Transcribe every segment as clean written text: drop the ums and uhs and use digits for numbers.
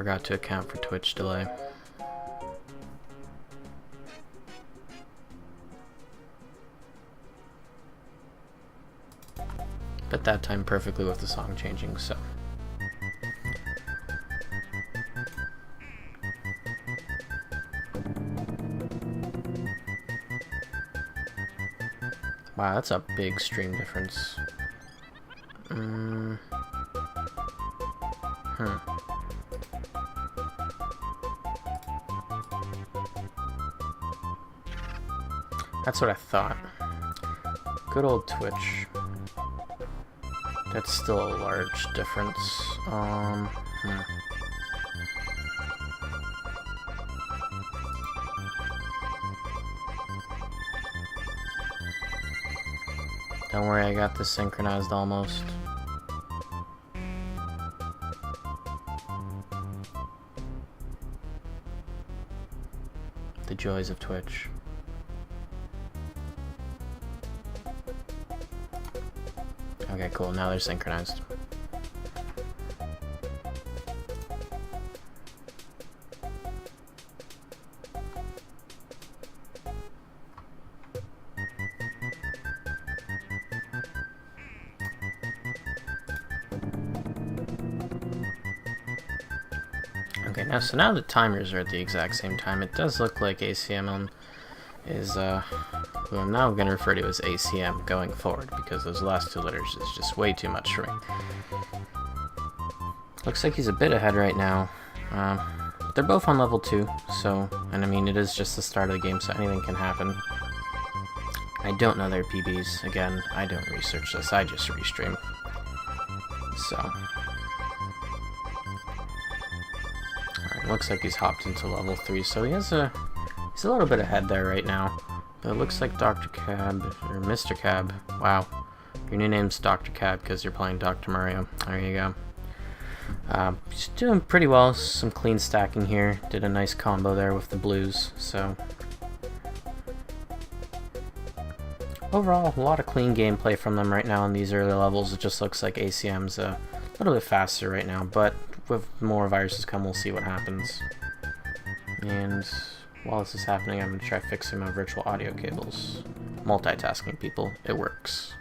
forgot to account for Twitch delay. But that timed perfectly with the song changing, so. Wow, that's a big stream difference. That's what I thought. Good old Twitch. That's still a large difference. Don't worry, I got this synchronized almost. The joys of Twitch. Okay, cool. Now they're synchronized. Okay, now the timers are at the exact same time. It does look like Acmlm is, who I'm now going to refer to as ACM going forward, because those last two letters is just way too much for me. Looks like he's a bit ahead right now. They're both on level 2, so, and I mean, it is just the start of the game, so anything can happen. I don't know their PBs. Again, I don't research this, I just restream. So. Alright, looks like he's hopped into level 3, so he's a little bit ahead there right now. But it looks like Dr. Cab, or MrCab. Wow. Your new name's Dr. Cab because you're playing Dr. Mario. There you go. He's doing pretty well. Some clean stacking here. Did a nice combo there with the blues. So overall, a lot of clean gameplay from them right now in these early levels. It just looks like ACM's a little bit faster right now, but with more viruses come, we'll see what happens. And while this is happening, I'm going to try fixing my virtual audio cables. Multitasking, people. It works.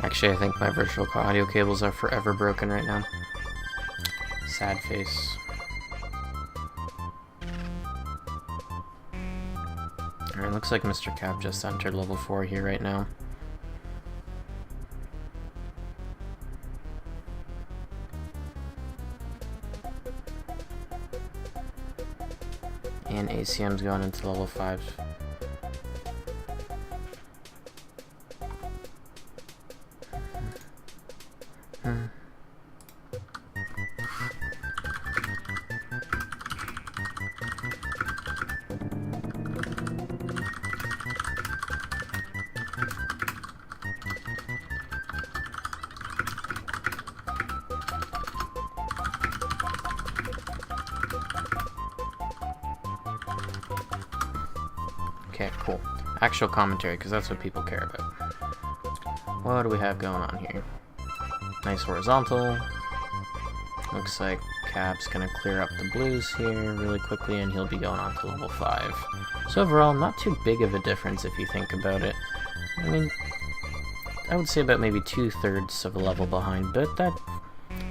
Actually, I think my virtual audio cables are forever broken right now. Sad face. Alright, looks like MrCab just entered level 4 here right now. And ACM's going into level 5. Okay, cool. Actual commentary, because that's what people care about. What do we have going on here? Nice horizontal. Looks like Cab's gonna clear up the blues here really quickly, and he'll be going on to level 5. So overall, not too big of a difference if you think about it. I mean, I would say about maybe 2/3 of a level behind, but that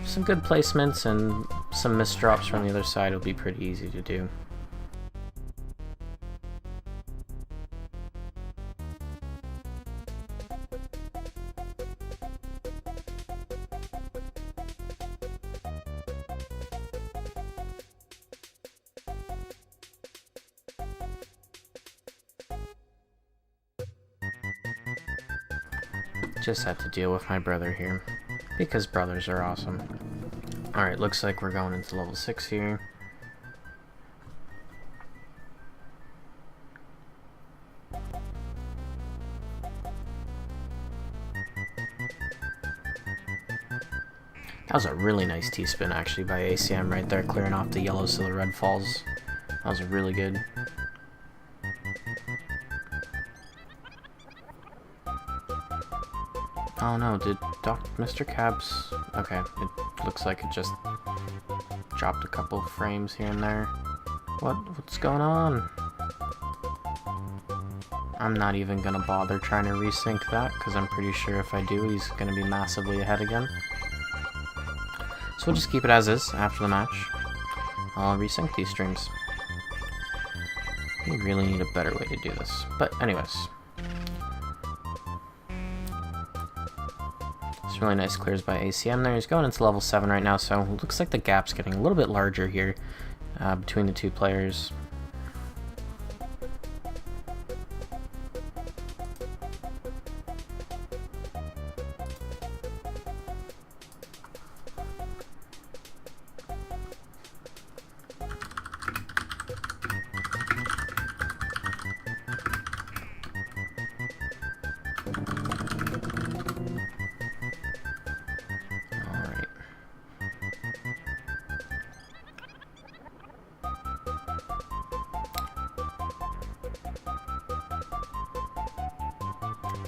some good placements and some misdrops from the other side will be pretty easy to do. Just had to deal with my brother here, because brothers are awesome. Alright, looks like we're going into level 6 here. That was a really nice T-spin actually by Acmlm right there, clearing off the yellow so the red falls. That was really good. Oh no, did MrCab's... Okay, it looks like it just dropped a couple frames here and there. What's going on? I'm not even gonna bother trying to resync that, because I'm pretty sure if I do, he's gonna be massively ahead again. So we'll just keep it as is after the match. I'll resync these streams. We really need a better way to do this. But anyways. It's really nice clears by Acmlm there. He's going into level 7 right now, so it looks like the gap's getting a little bit larger here between the two players.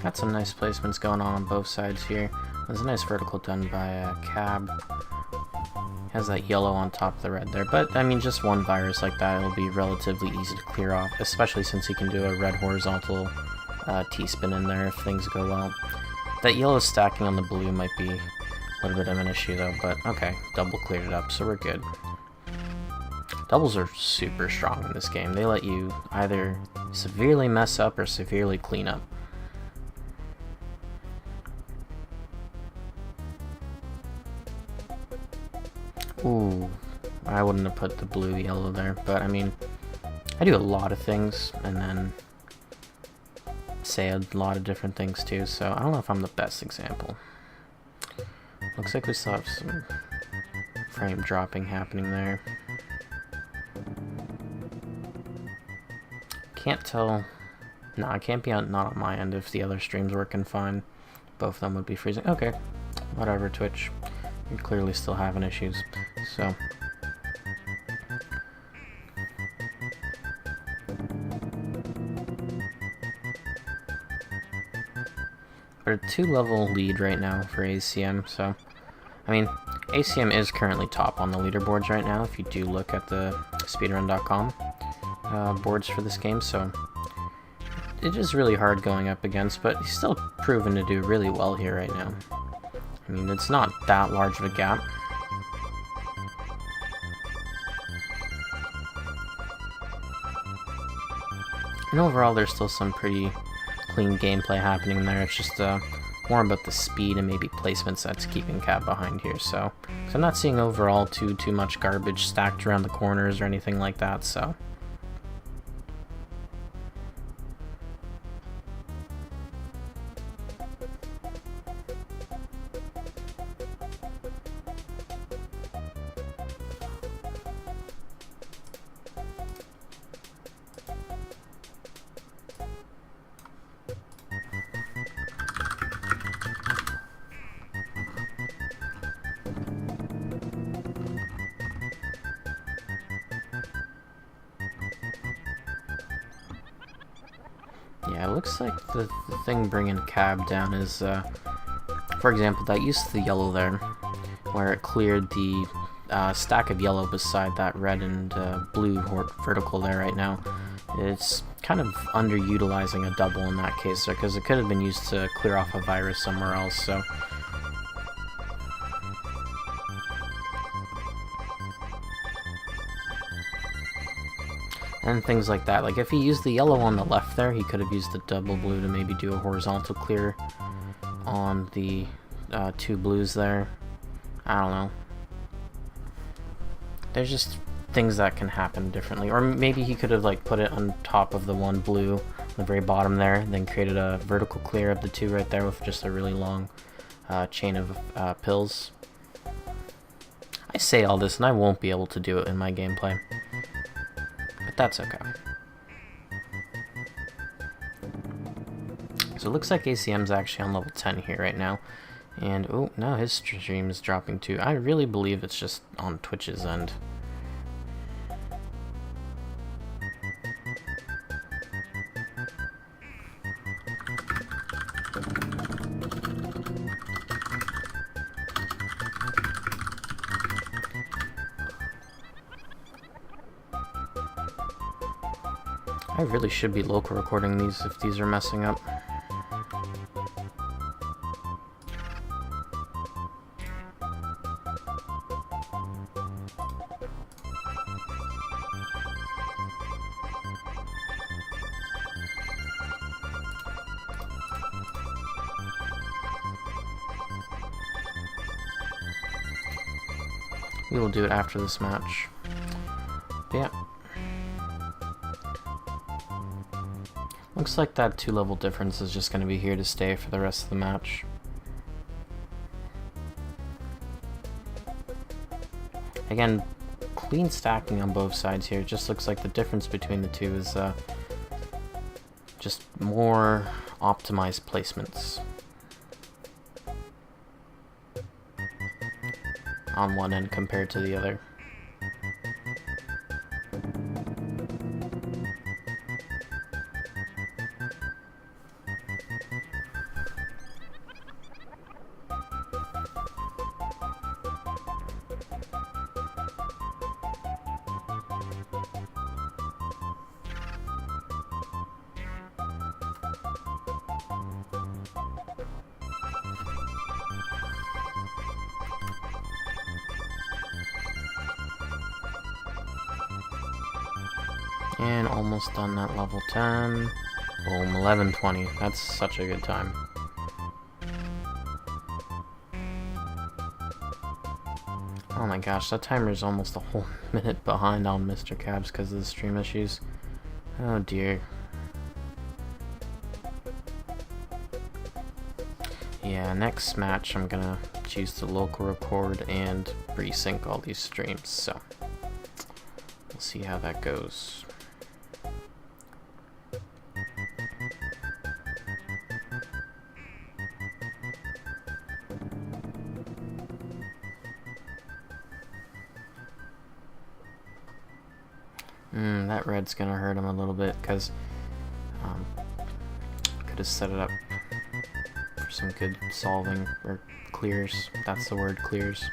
Got some nice placements going on both sides here. There's a nice vertical done by Cab. Has that yellow on top of the red there, but I mean just one virus like that, it'll be relatively easy to clear off, especially since he can do a red horizontal T-spin in there if things go well. That yellow stacking on the blue might be a little bit of an issue though, but okay, double cleared it up, so we're good. Doubles are super strong in this game. They let you either severely mess up or severely clean up. Ooh, I wouldn't have put the blue yellow there, but I mean, I do a lot of things and then say a lot of different things too, so I don't know if I'm the best example. Looks like we still have some frame dropping happening there. Can't tell. No, I can't be on, not on my end if the other stream's working fine. Both of them would be freezing. Okay, whatever, Twitch. You're clearly still having issues, so. We're a 2-level lead right now for Acmlm, so. I mean, Acmlm is currently top on the leaderboards right now, if you do look at the speedrun.com boards for this game, so. It is really hard going up against, but he's still proven to do really well here right now. I mean, it's not that large of a gap. And overall, there's still some pretty clean gameplay happening there. It's just more about the speed and maybe placements that's keeping Cab behind here. So I'm not seeing overall too much garbage stacked around the corners or anything like that. So. Yeah, it looks like the thing bringing Cab down is, for example, that use of the yellow there, where it cleared the stack of yellow beside that red and blue vertical there right now. It's kind of underutilizing a double in that case, because it could have been used to clear off a virus somewhere else, so. And things like that. Like if he used the yellow on the left there, he could have used the double blue to maybe do a horizontal clear on the 2 blues there. I don't know. There's just things that can happen differently. Or maybe he could have like put it on top of the 1 blue the very bottom there, then created a vertical clear of the two right there with just a really long chain of pills. I say all this and I won't be able to do it in my gameplay, but that's okay. So it looks like ACM's actually on level 10 here right now. And, oh, no, his stream is dropping too. I really believe it's just on Twitch's end. I really should be local recording these if these are messing up. We will do it after this match. But yeah. Looks like that 2-level difference is just going to be here to stay for the rest of the match. Again, clean stacking on both sides here. It just looks like the difference between the two is just more optimized placements on one end compared to the other. And almost done that level 10. Boom, 11:20. That's such a good time. Oh my gosh, that timer is almost a whole minute behind on MrCab's because of the stream issues. Oh dear. Yeah, next match I'm gonna choose to local record and resync all these streams, so we'll see how that goes. That red's gonna hurt him a little bit because could have set it up for some good solving or clears. That's the word, clears.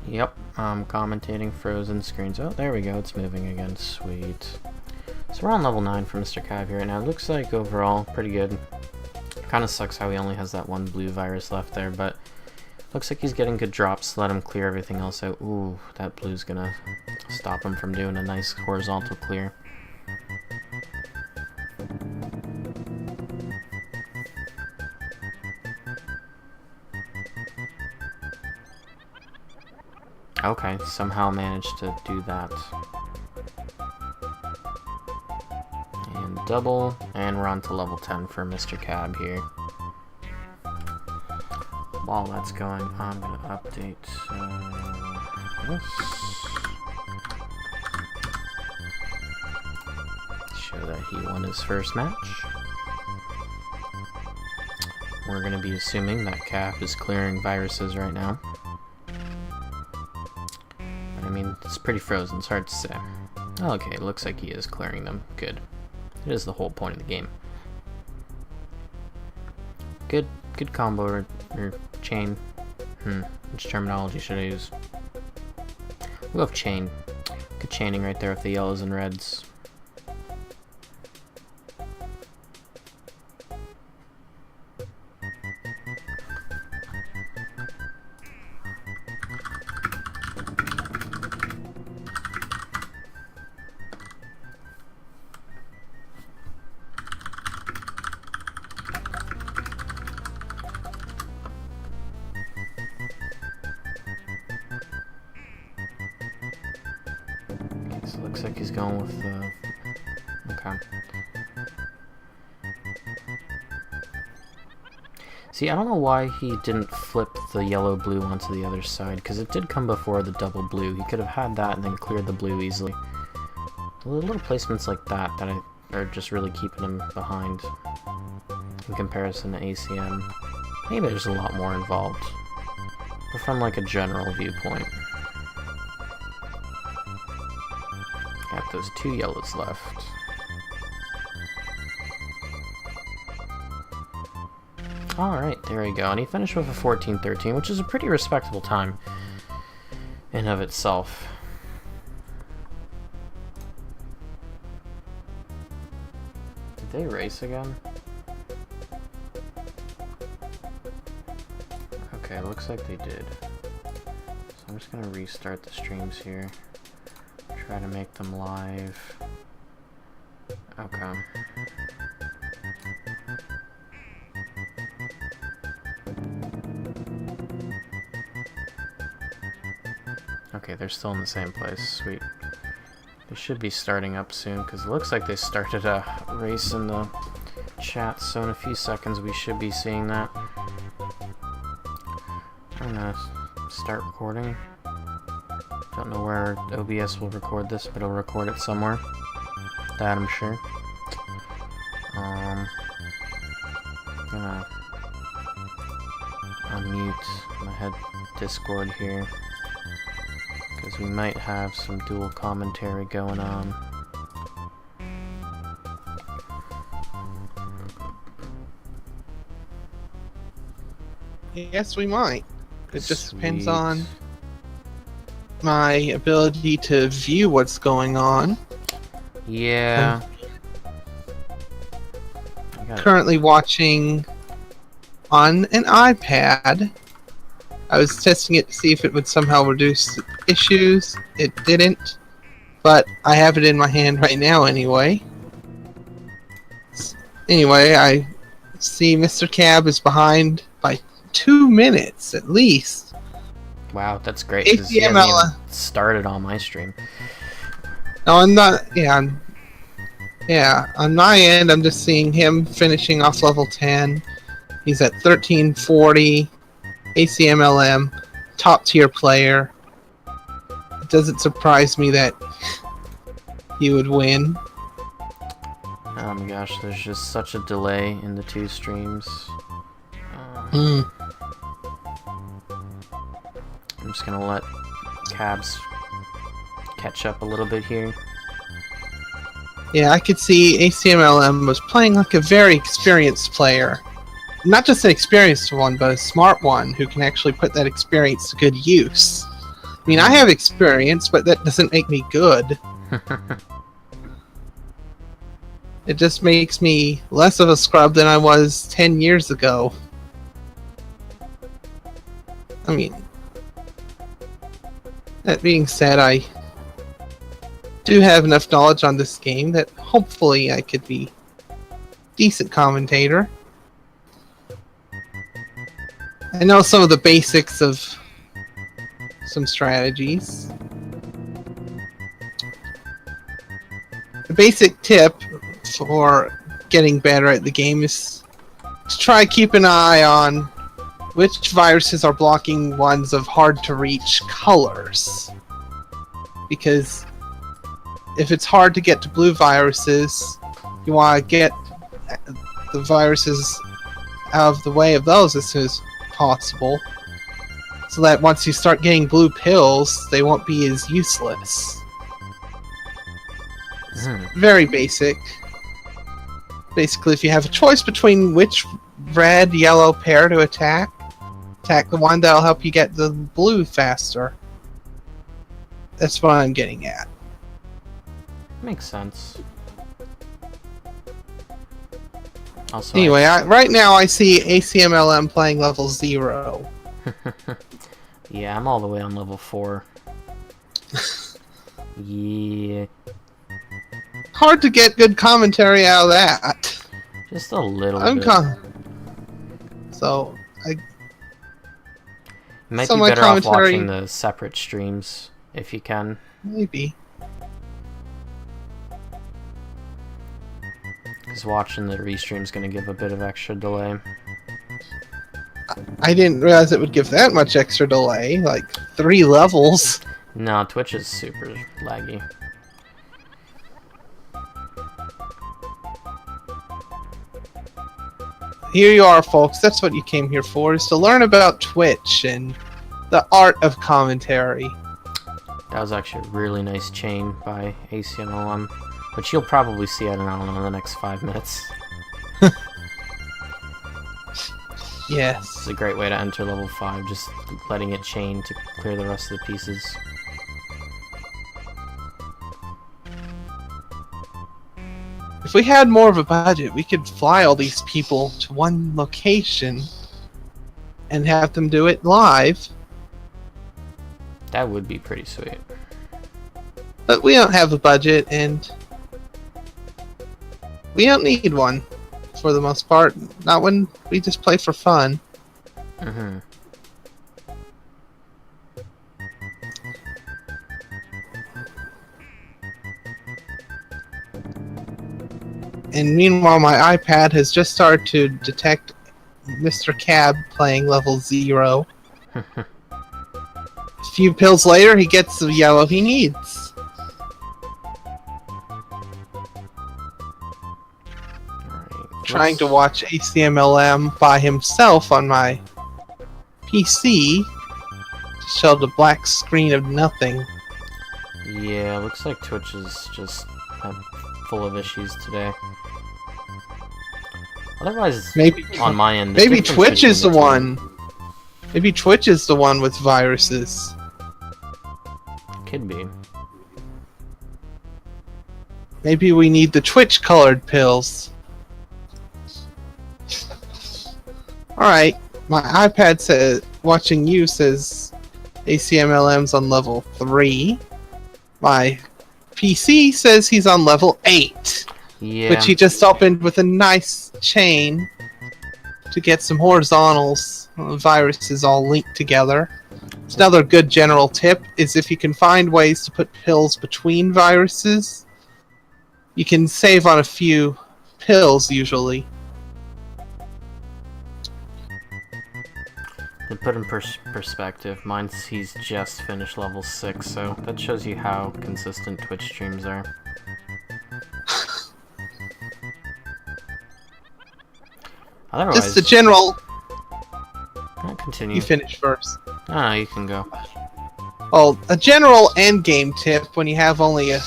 Yep, I'm commentating frozen screens. Oh, there we go, it's moving again, sweet. So we're on level 9 for MrCab here right now. It looks like overall pretty good. Kinda sucks how he only has that one blue virus left there, but looks like he's getting good drops to let him clear everything else out. Ooh, that blue's gonna stop him from doing a nice horizontal clear. Okay, somehow managed to do that. And double, and we're on to level 10 for MrCab here. While that's going, I'm going to update this. Show that he won his first match. We're going to be assuming that Cap is clearing viruses right now. I mean, it's pretty frozen, it's hard to say. Okay, looks like he is clearing them. Good. It is the whole point of the game. Good combo or chain. Which terminology should I use? We'll go with chain. Good chaining right there with the yellows and reds. So it looks like he's going with the... Okay. See, I don't know why he didn't flip the yellow-blue onto the other side, because it did come before the double blue. He could have had that and then cleared the blue easily. The little placements like that are just really keeping him behind in comparison to ACM. Maybe there's a lot more involved, but from like a general viewpoint. Got those 2 yellows left. Alright, there we go. And he finished with a 14-13, which is a pretty respectable time in of itself. Did they race again? Okay, looks like they did. So I'm just gonna restart the streams here. Try to make them live. Okay. Okay, they're still in the same place. Sweet. They should be starting up soon, because it looks like they started a race in the chat, so in a few seconds we should be seeing that. I'm gonna start recording. Don't know where OBS will record this, but it'll record it somewhere. That I'm sure. I'm gonna unmute my head Discord here, because we might have some dual commentary going on. Yes, we might. It just depends on my ability to view what's going on. Yeah. Currently watching on an iPad. I was testing it to see if it would somehow reduce issues. It didn't, but I have it in my hand right now anyway. Anyway, I see MrCab is behind by 2 minutes at least. Wow, that's great, because he hasn't even started on my stream. No, I'm not. Yeah, on my end, I'm just seeing him finishing off level 10. He's at 1340. Acmlm, top tier player. It doesn't surprise me that he would win. Oh my gosh, there's just such a delay in the 2 streams. I'm just gonna let Cabs catch up a little bit here. Yeah, I could see Acmlm was playing like a very experienced player. Not just an experienced one, but a smart one who can actually put that experience to good use. I mean, I have experience, but that doesn't make me good. It just makes me less of a scrub than I was 10 years ago. I mean, that being said, I do have enough knowledge on this game that hopefully I could be a decent commentator. I know some of the basics of some strategies. The basic tip for getting better at the game is to try keep an eye on which viruses are blocking ones of hard to reach colors. Because if it's hard to get to blue viruses, you want to get the viruses out of the way of those as soon as possible, so that once you start getting blue pills, they won't be as useless. Very basic. Basically, if you have a choice between which red, yellow pair to attack the one that'll help you get the blue faster. That's what I'm getting at. Makes sense. Also, Anyway, right now I see Acmlm playing level 0. yeah, I'm all the way on level 4. Yeah. Hard to get good commentary out of that. Just a little bit. So, You might so be my better off commentary- watching the separate streams, if you can. maybe. Because watching the restream's gonna give a bit of extra delay. I didn't realize it would give that much extra delay, like 3 levels. No, Twitch is super laggy. Here you are, folks. That's what you came here for, is to learn about Twitch and the art of commentary. That was actually a really nice chain by Acmlm, which you'll probably see, I don't know, in the next 5 minutes. Yes. It's a great way to enter level 5, just letting it chain to clear the rest of the pieces. If we had more of a budget, we could fly all these people to one location and have them do it live. That would be pretty sweet. But we don't have a budget, and we don't need one for the most part. Not when we just play for fun. Mm-hmm. And meanwhile, my iPad has just started to detect MrCab playing level 0. A few pills later, he gets the yellow he needs. Alright. Trying to watch Acmlm by himself on my PC to show the black screen of nothing. Yeah, looks like Twitch is just full of issues today. Otherwise, Maybe on my end, maybe difference Twitch is the between one. Maybe Twitch is the one with viruses. Could be. Maybe we need the Twitch colored pills. Alright, my iPad says, watching you says Acmlm's on level 3. My PC says he's on level 8. Yeah. Which he just opened with a nice chain to get some horizontals. Viruses all linked together. It's another good general tip is if you can find ways to put pills between viruses, you can save on a few pills usually. To put in perspective, he's just finished level 6, so that shows you how consistent Twitch streams are. Otherwise, Just the general. I'll continue. You finish first. Ah, you can go. Well, a general end game tip when you have only a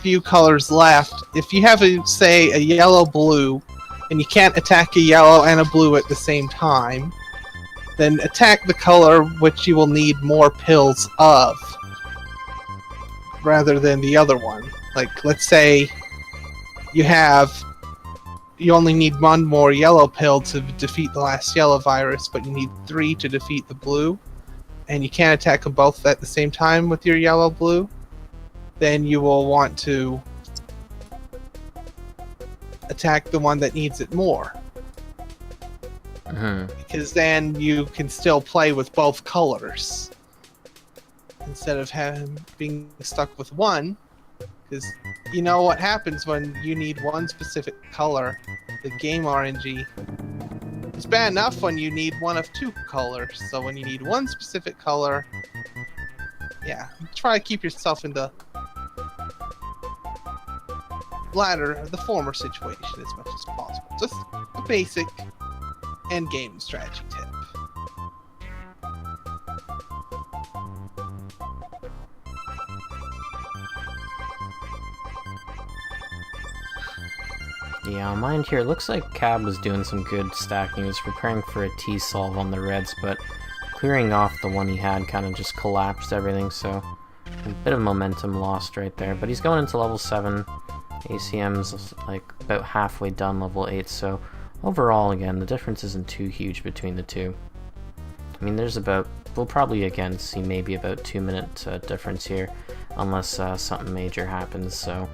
few colors left. If you have, say, a yellow-blue, and you can't attack a yellow and a blue at the same time, then attack the color which you will need more pills of, rather than the other one. Like, let's say you only need 1 more yellow pill to defeat the last yellow virus, but you need 3 to defeat the blue, and you can't attack them both at the same time with your yellow-blue, then you will want to attack the one that needs it more. Mm-hmm. Because then you can still play with both colors. Instead of being stuck with one. Because you know what happens when you need one specific color. The game RNG. It's bad enough when you need one of 2 colors. So when you need one specific color, yeah, try to keep yourself in the the former situation as much as possible. Just a basic end game strategy tip. Yeah, mind here, it looks like Cab was doing some good stacking. He was preparing for a T-solve on the reds, but clearing off the one he had kind of just collapsed everything, so a bit of momentum lost right there. But he's going into level 7. ACM's like about halfway done level 8, so overall, again, the difference isn't too huge between the two. I mean, we'll probably again see maybe about 2-minute difference here, unless something major happens, so...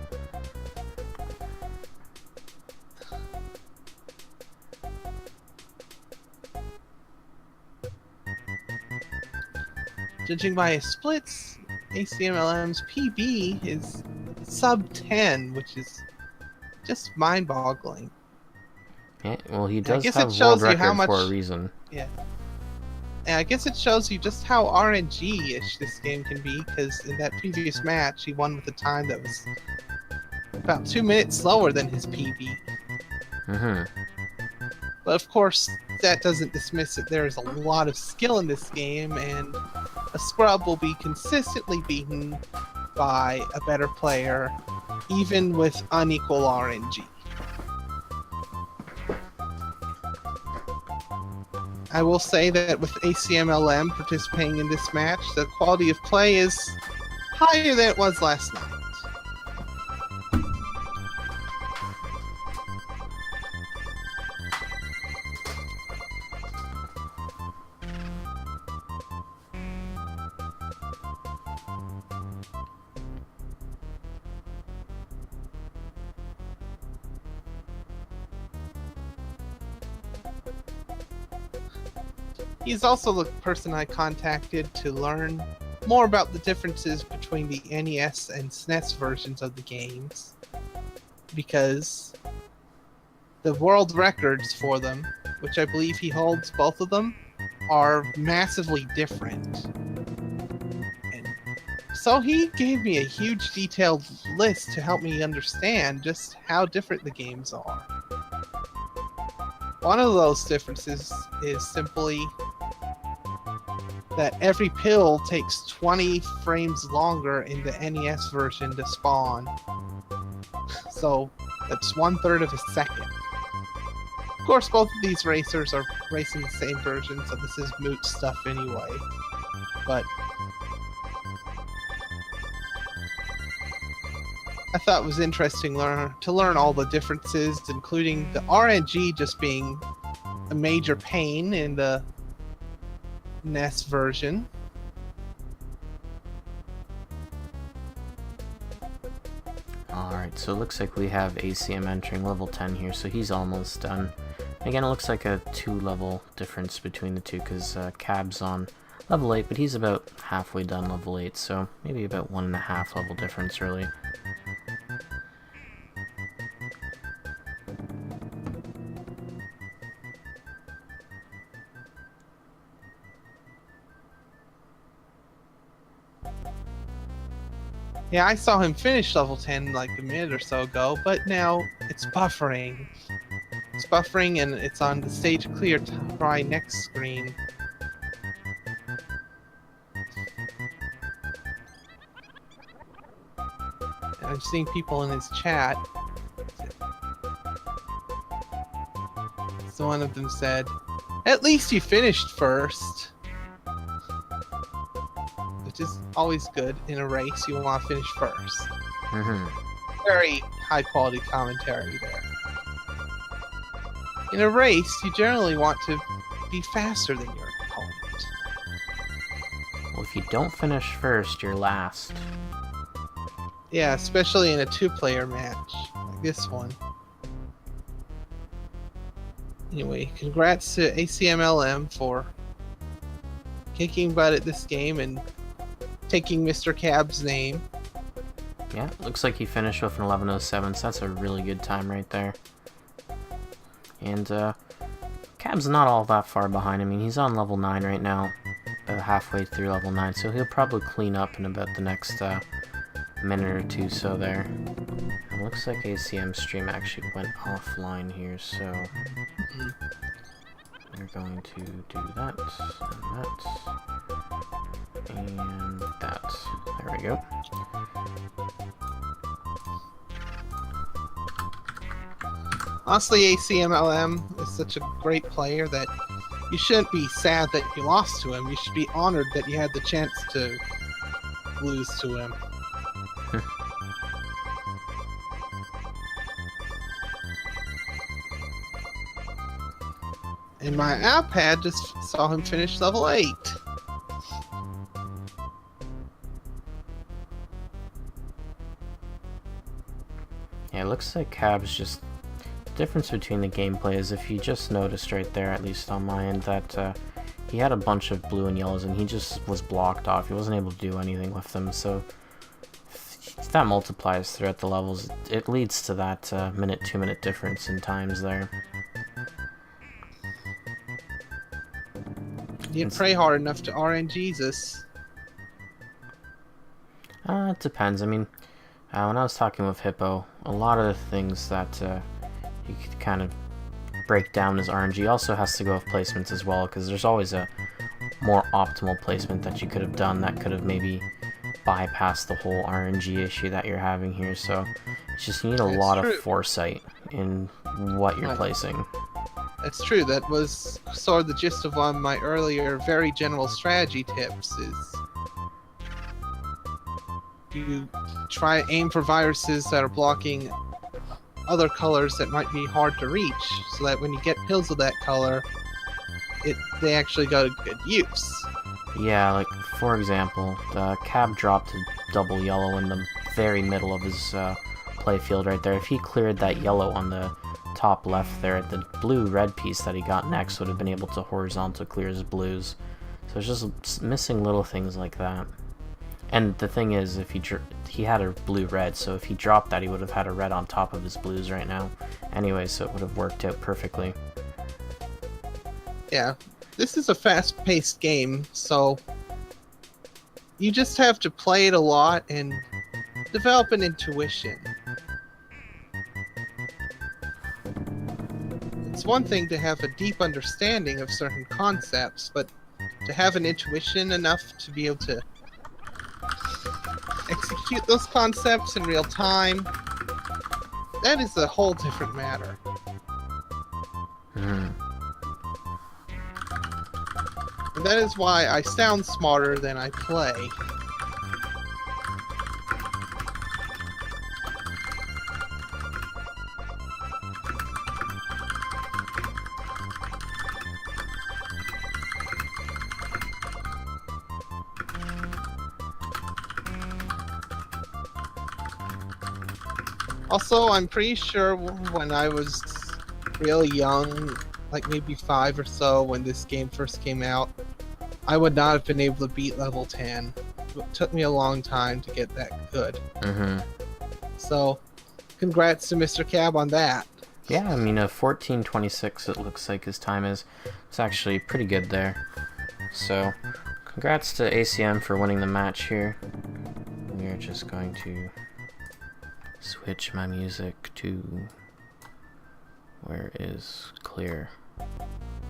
Judging by his splits, Acmlm's PB is sub 10, which is just mind-boggling. Yeah, well, he does guess have it shows world you how record for a much- reason. Yeah. And I guess it shows you just how RNG-ish this game can be, because in that previous match, he won with a time that was about 2 minutes slower than his PB. Mm-hmm. But of course, that doesn't dismiss it. There is a lot of skill in this game, and a scrub will be consistently beaten by a better player, even with unequal RNG. I will say that with Acmlm participating in this match, the quality of play is higher than it was last night. He's also the person I contacted to learn more about the differences between the NES and SNES versions of the games, because the world records for them, which I believe he holds both of them, are massively different. And so he gave me a huge detailed list to help me understand just how different the games are. One of those differences is simply that every pill takes 20 frames longer in the NES version to spawn. So that's 1/3 of a second. Of course, both of these racers are racing the same version, so this is moot stuff anyway. But I thought it was interesting to learn all the differences, including the RNG just being a major pain in the NES version. Alright, so it looks like we have ACM entering level 10 here, so he's almost done. Again, it looks like a 2-level difference between the two, because Cab's on level 8, but he's about halfway done level 8, so maybe about 1.5 level difference, really. Yeah, I saw him finish level 10 like a minute or so ago, but now it's buffering. It's buffering and it's on the stage clear try next screen. And I'm seeing people in his chat. So one of them said, "At least you finished first." Which is always good in a race. You want to finish first. Mm-hmm. Very high quality commentary there. In a race, you generally want to be faster than your opponent. Well, if you don't finish first, you're last. Yeah, especially in a 2-player match like this one. Anyway, congrats to Acmlm for kicking butt at this game and taking MrCab's name. Yeah, looks like he finished with an 11:07, so that's a really good time right there. And Cab's not all that far behind. I mean, he's on level 9 right now, about halfway through level 9, so he'll probably clean up in about the next minute or two so there. It looks like ACM's stream actually went offline here, so we're going to do that, and that. There we go. Honestly, Acmlm is such a great player that you shouldn't be sad that you lost to him. You should be honored that you had the chance to lose to him. And my iPad just saw him finish level 8. Yeah, it looks like Cab's just... The difference between the gameplay is, if you just noticed right there, at least on my end, that he had a bunch of blue and yellows and he just was blocked off. He wasn't able to do anything with them, so if that multiplies throughout the levels, it leads to that minute, 2 minute difference in times there. You didn't pray hard enough to RNGesus. It depends. I mean, when I was talking with Hippo, a lot of the things that you could kind of break down as RNG also has to go with placements as well, because there's always a more optimal placement that you could have done that could have maybe bypassed the whole RNG issue that you're having here. So it's just, you need a lot of foresight in what you're placing. That's true. That was sort of the gist of one of my earlier very general strategy tips, is you try to aim for viruses that are blocking other colors that might be hard to reach, so that when you get pills of that color, they actually got a good use. Yeah, like, for example, the Cab dropped a double yellow in the very middle of his playfield right there. If he cleared that yellow on the top left there, the blue-red piece that he got next would have been able to horizontal clear his blues. So it's just missing little things like that. And the thing is, if he had a blue-red, so if he dropped that, he would have had a red on top of his blues right now. Anyway, so it would have worked out perfectly. Yeah, this is a fast-paced game, so you just have to play it a lot and develop an intuition. It's one thing to have a deep understanding of certain concepts, but to have an intuition enough to be able to execute those concepts in real time, that is a whole different matter. And that is why I sound smarter than I play. Also, I'm pretty sure when I was real young, like maybe 5 or so, when this game first came out, I would not have been able to beat level 10. It took me a long time to get that good. So, congrats to MrCab on that. Yeah, I mean, a 14:26 it looks like his time is. It's actually pretty good there. So, congrats to ACM for winning the match here. We are just going to switch my music to... Where is clear? Oh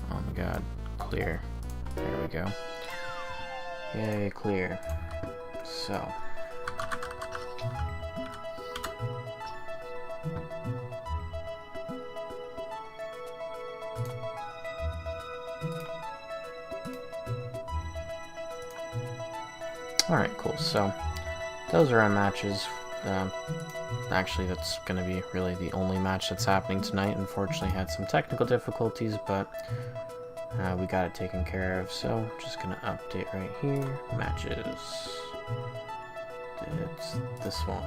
my god, clear. There we go. Yay, clear. So. Alright, cool. So, those are our matches. Actually, that's going to be really the only match that's happening tonight. Unfortunately, had some technical difficulties, but we got it taken care of. So, just going to update right here. Matches. It's this one.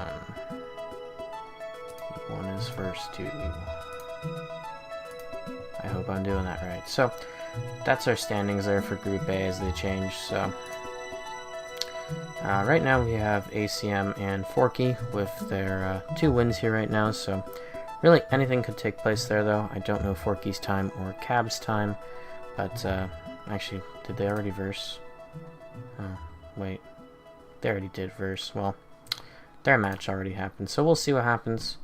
One is first two. I hope I'm doing that right. So, that's our standings there for Group A as they change. So, right now we have ACM and Forky with their 2 wins here right now, so really anything could take place there though. I don't know Forky's time or Cab's time, but actually, did they already verse? Oh, wait. They already did verse. Well, their match already happened, so we'll see what happens.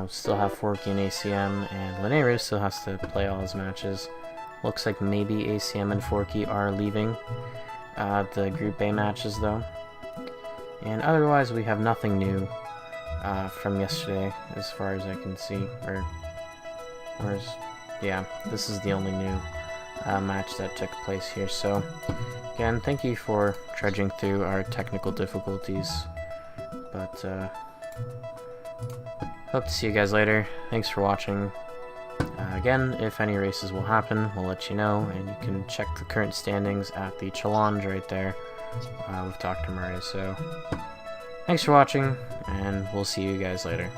Still have Forky and ACM, and Lineru still has to play all his matches. Looks like maybe ACM and Forky are leaving the Group A matches though. And otherwise we have nothing new from yesterday as far as I can see, or Yeah, this is the only new match that took place here. So, again, thank you for trudging through our technical difficulties. But, hope to see you guys later. Thanks for watching. Again, if any races will happen, we'll let you know, and you can check the current standings at the challenge right there with Dr. Murray. So, thanks for watching, and we'll see you guys later.